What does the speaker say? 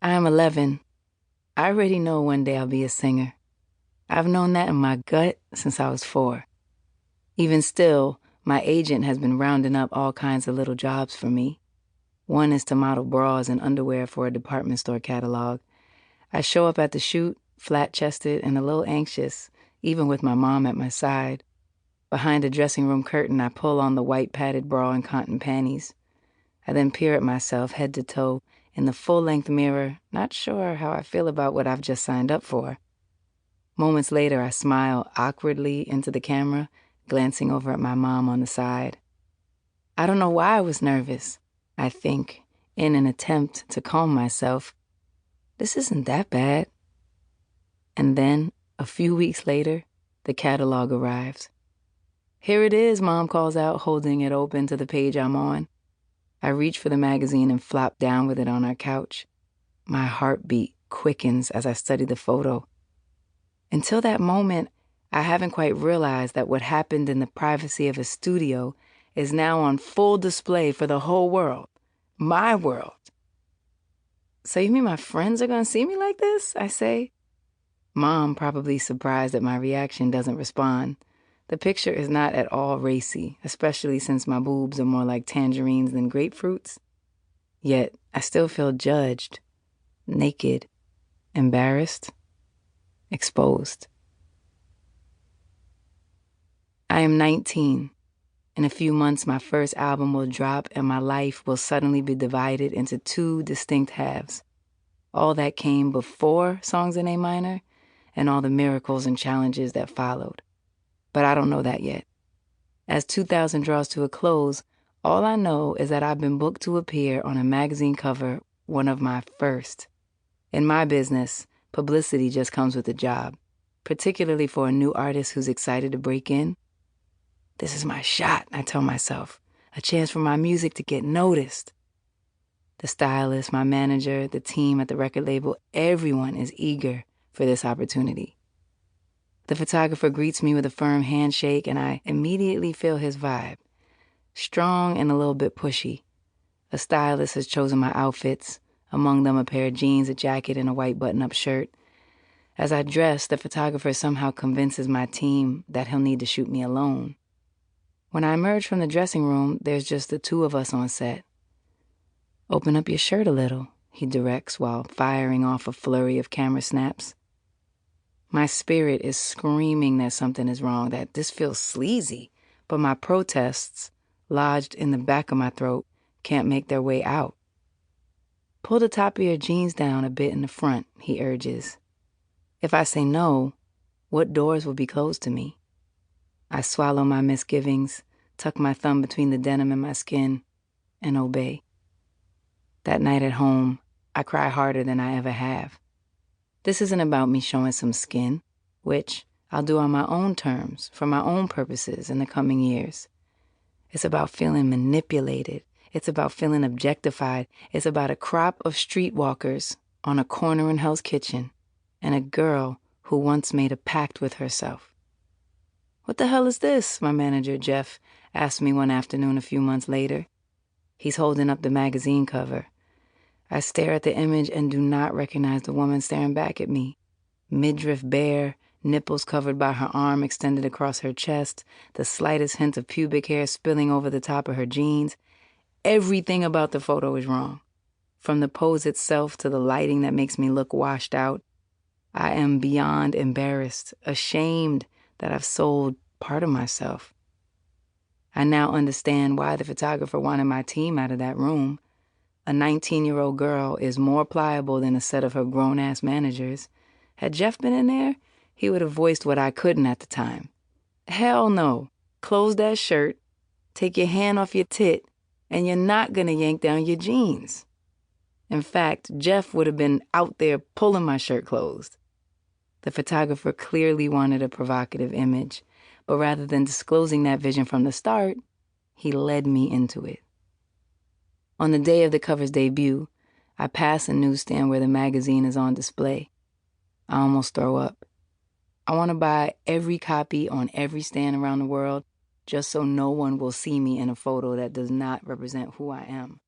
I'm 11. I already know one day I'll be a singer. I've known that in my gut since I was 4. Even still, my agent has been rounding up all kinds of little jobs for me. One is to model bras and underwear for a department store catalog. I show up at the shoot, flat-chested and a little anxious, even with my mom at my side. Behind a dressing room curtain, I pull on the white padded bra and cotton panties. I then peer at myself head to toe in the full-length mirror, not sure how I feel about what I've just signed up for. Moments later, I smile awkwardly into the camera, glancing over at my mom on the side. I don't know why I was nervous. I think, in an attempt to calm myself, this isn't that bad. And then, a few weeks later, the catalog arrives. Here it is, Mom calls out, holding it open to the page I'm on. I reach for the magazine and flop down with it on our couch. My heartbeat quickens as I study the photo. Until that moment, I haven't quite realized that what happened in the privacy of a studio is now on full display for the whole world. My world. So you mean my friends are going to see me like this? I say. Mom, probably surprised that my reaction, doesn't respond. The picture is not at all racy, especially since my boobs are more like tangerines than grapefruits. Yet, I still feel judged, naked, embarrassed, exposed. I am 19. In a few months, my first album will drop and my life will suddenly be divided into 2 distinct halves. All that came before Songs in A minor and all the miracles and challenges that followed. But I don't know that yet. As 2000 draws to a close, all I know is that I've been booked to appear on a magazine cover, one of my first. In my business, publicity just comes with the job, particularly for a new artist who's excited to break in. This is my shot, I tell myself, a chance for my music to get noticed. The stylist, my manager, the team at the record label, everyone is eager for this opportunity. The photographer greets me with a firm handshake, and I immediately feel his vibe. Strong and a little bit pushy. A stylist has chosen my outfits, among them a pair of jeans, a jacket, and a white button-up shirt. As I dress, the photographer somehow convinces my team that he'll need to shoot me alone. When I emerge from the dressing room, there's just the 2 of us on set. "Open up your shirt a little," he directs while firing off a flurry of camera snaps. My spirit is screaming that something is wrong, that this feels sleazy, but my protests, lodged in the back of my throat, can't make their way out. "Pull the top of your jeans down a bit in the front," he urges. If I say no, what doors will be closed to me? I swallow my misgivings, tuck my thumb between the denim and my skin, and obey. That night at home, I cry harder than I ever have. This isn't about me showing some skin, which I'll do on my own terms, for my own purposes in the coming years. It's about feeling manipulated. It's about feeling objectified. It's about a crop of streetwalkers on a corner in Hell's Kitchen and a girl who once made a pact with herself. "What the hell is this?" my manager, Jeff, asked me one afternoon a few months later. He's holding up the magazine cover. I stare at the image and do not recognize the woman staring back at me. Midriff bare, nipples covered by her arm extended across her chest, the slightest hint of pubic hair spilling over the top of her jeans. Everything about the photo is wrong. From the pose itself to the lighting that makes me look washed out. I am beyond embarrassed, ashamed that I've sold part of myself. I now understand why the photographer wanted my team out of that room. A 19-year-old girl is more pliable than a set of her grown-ass managers. Had Jeff been in there, he would have voiced what I couldn't at the time. Hell no. Close that shirt, take your hand off your tit, and you're not going to yank down your jeans. In fact, Jeff would have been out there pulling my shirt closed. The photographer clearly wanted a provocative image, but rather than disclosing that vision from the start, he led me into it. On the day of the cover's debut, I pass a newsstand where the magazine is on display. I almost throw up. I want to buy every copy on every stand around the world just so no one will see me in a photo that does not represent who I am.